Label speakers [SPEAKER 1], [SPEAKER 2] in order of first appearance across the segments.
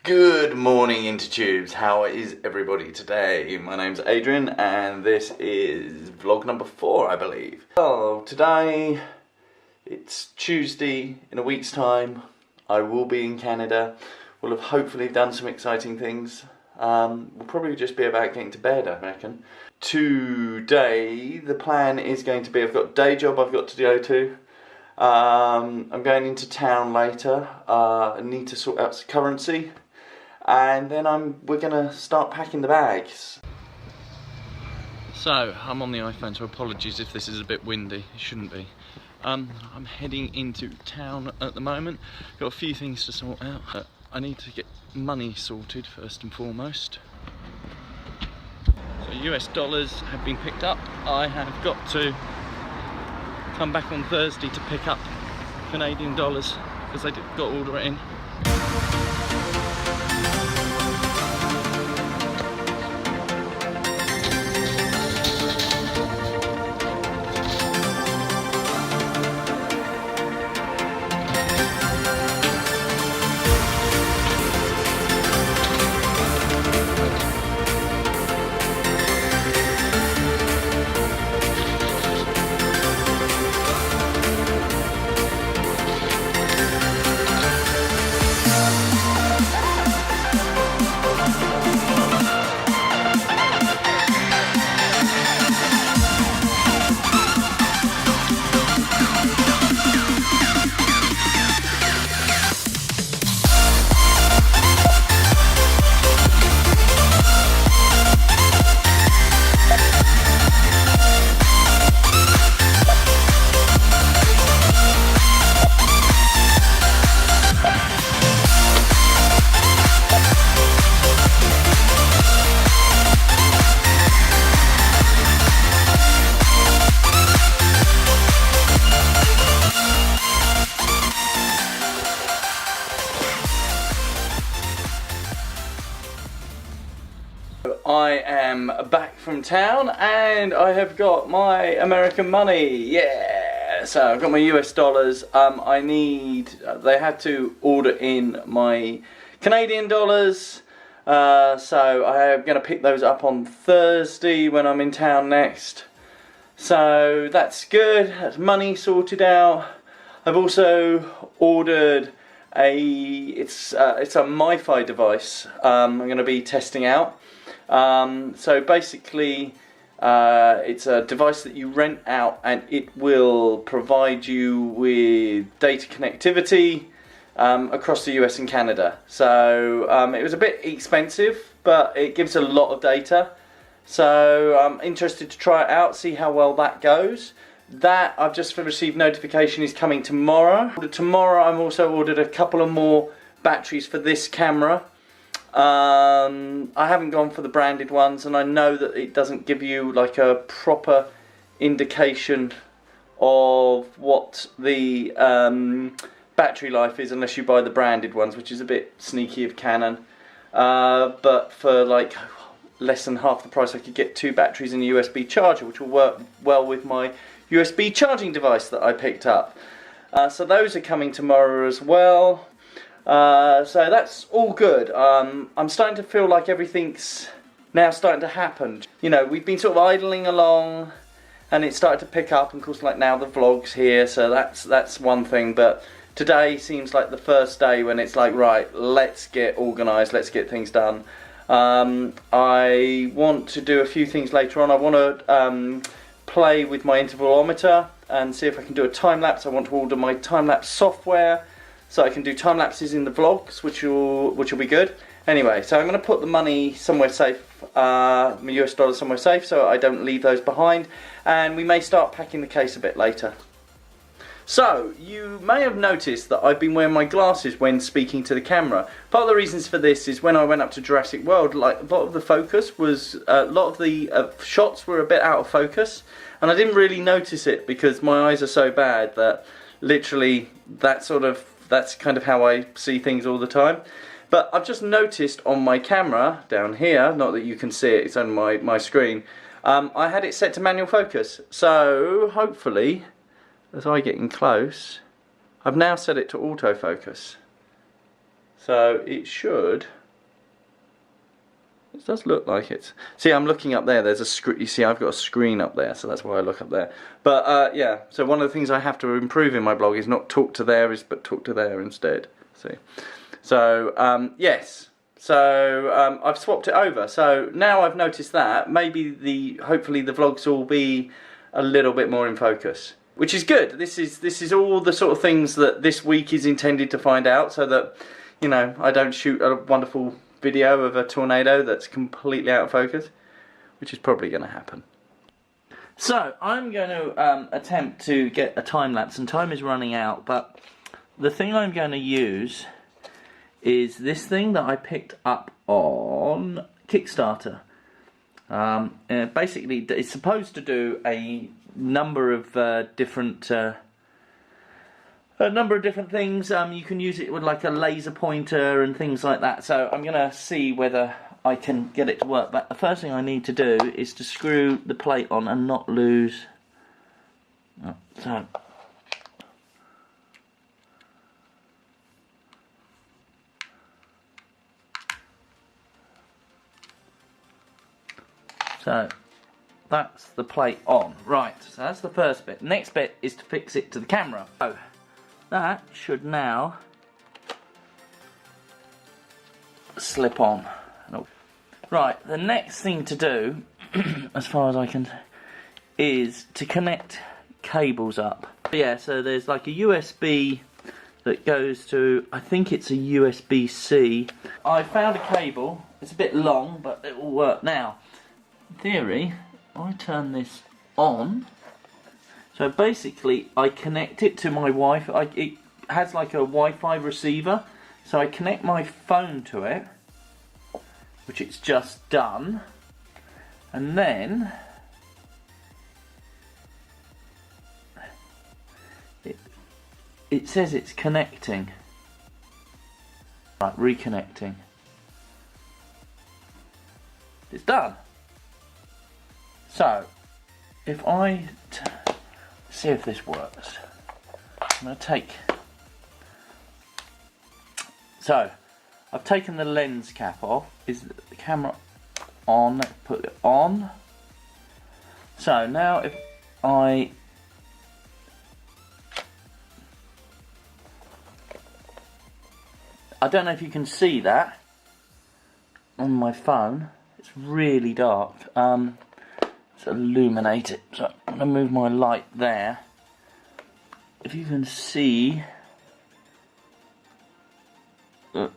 [SPEAKER 1] Good morning, Intertubes. How is everybody today? My name's Adrian and this is vlog number 4, I believe. Well, today it's Tuesday. In a week's time I will be in Canada. We'll have hopefully done some exciting things. We'll probably just be about getting to bed, I reckon. Today the plan is going to be, I've got a day job I've got to go to. I'm going into town later. I need to sort out some currency, and then we're gonna start packing the bags. So I'm on the iPhone, so apologies if this is a bit windy. It shouldn't be. I'm heading into town at the moment. Got a few things to sort out. I need to get money sorted first and foremost. So US dollars have been picked up. I have got to come back on Thursday to pick up Canadian dollars because I got to order it in. I am back from town and I have got my American money. Yeah, so I've got my US dollars. They had to order in my Canadian dollars, so I am going to pick those up on Thursday when I'm in town next. So that's good. That's money sorted out. I've also ordered it's a MiFi device. I'm going to be testing out. So basically it's a device that you rent out and it will provide you with data connectivity across the US and Canada. So it was a bit expensive, but it gives a lot of data. So I'm interested to try it out, see how well that goes. That I've just received notification is coming tomorrow. Tomorrow I'm also ordered a couple of more batteries for this camera. I haven't gone for the branded ones, and I know that it doesn't give you like a proper indication of what the battery life is unless you buy the branded ones, which is a bit sneaky of Canon. But for like less than half the price I could get 2 batteries and a USB charger, which will work well with my USB charging device that I picked up. So those are coming tomorrow as well. So that's all good. I'm starting to feel like everything's now starting to happen. You know, we've been sort of idling along and it started to pick up, and of course like now the vlog's here, so that's one thing. But today seems like the first day when it's like, right, let's get organised, let's get things done. I want to do a few things later on. I want to play with my intervalometer and see if I can do a time lapse. I want to order my time lapse software so I can do time lapses in the vlogs, which will be good. Anyway, so I'm going to put the money somewhere safe, my US dollars somewhere safe, so I don't leave those behind, and we may start packing the case a bit later. So, you may have noticed that I've been wearing my glasses when speaking to the camera. Part of the reasons for this is when I went up to Jurassic World, like a lot of the focus was, a lot of the shots were a bit out of focus, and I didn't really notice it because my eyes are so bad that literally that's kind of how I see things all the time. But I've just noticed on my camera down here, not that you can see it, it's on my screen, I had it set to manual focus. So hopefully, as I get in close, I've now set it to autofocus. So it should It does look like it. See, I'm looking up there. There's a screen. You see, I've got a screen up there, so that's why I look up there. But yeah, so one of the things I have to improve in my blog is not talk to there, but talk to there instead. See, so yes, so I've swapped it over. So now I've noticed that maybe hopefully the vlogs will be a little bit more in focus, which is good. This is all the sort of things that this week is intended to find out, so that, you know, I don't shoot a wonderful video of a tornado that's completely out of focus, which is probably going to happen. So I'm going to attempt to get a time lapse, and time is running out, but the thing I'm going to use is this thing that I picked up on Kickstarter. Basically, it's supposed to do a number of different things. You can use it with like a laser pointer and things like that. So I'm gonna see whether I can get it to work. But the first thing I need to do is to screw the plate on and not lose. So that's the plate on. Right, so that's the first bit. Next bit is to fix it to the camera. So that should now slip on. Right, the next thing to do, as far as I can, is to connect cables up. Yeah, so there's like a USB that goes to, I think it's a USB-C. I found a cable. It's a bit long, but it will work now. In theory, I turn this on. So basically, I connect it to my Wi-Fi. It has like a Wi-Fi receiver. So I connect my phone to it, which it's just done. And then it says it's connecting. Right, reconnecting. It's done. So, if I see if this works, I'm going to take. So, I've taken the lens cap off. Is the camera on? Let's put it on. So now, if I don't know if you can see that on my phone. It's really dark. Let's illuminate it. So I'm going to move my light there. If you can see, I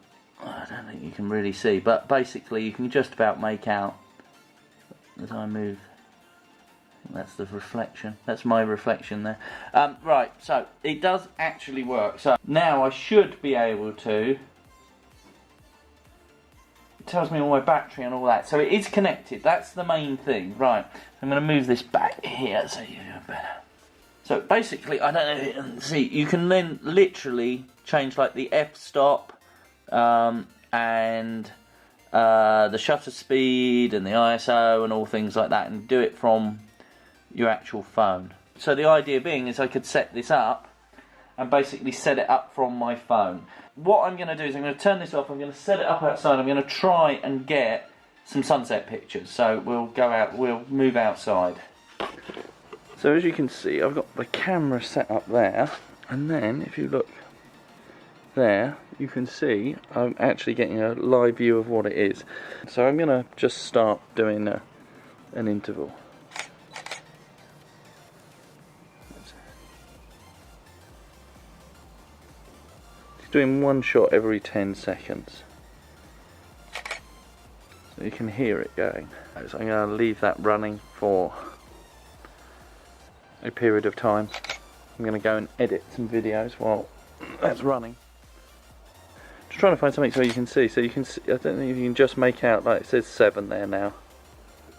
[SPEAKER 1] don't think you can really see, but basically you can just about make out as I move. That's the reflection. That's my reflection there. Right, so it does actually work. So now I should be able to. It tells me all my battery and all that. So it is connected. That's the main thing. Right. I'm going to move this back here so you know better. So basically, I don't know if you can see, you can then literally change like the f-stop and the shutter speed and the ISO and all things like that, and do it from your actual phone. So the idea being is I could set this up and basically set it up from my phone. What I'm going to do is I'm going to turn this off, I'm going to set it up outside, I'm going to try and get some sunset pictures. So we'll go out, we'll move outside. So as you can see, I've got the camera set up there, and then if you look there, you can see I'm actually getting a live view of what it is. So I'm going to just start doing an interval. Doing one shot every 10 seconds. So you can hear it going. So I'm going to leave that running for a period of time. I'm going to go and edit some videos while that's running. Just trying to find something so you can see. So you can see, I don't think you can just make out, like it says 7 there now.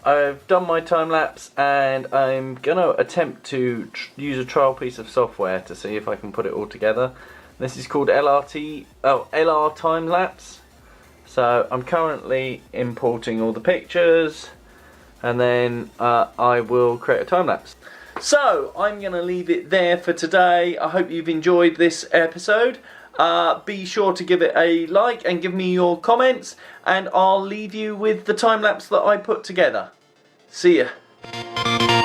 [SPEAKER 1] I've done my time lapse and I'm going to attempt to use a trial piece of software to see if I can put it all together. This is called LR time lapse. So I'm currently importing all the pictures, and then I will create a time lapse. So I'm going to leave it there for today. I hope you've enjoyed this episode. be sure to give it a like and give me your comments, and I'll leave you with the time lapse that I put together. See ya.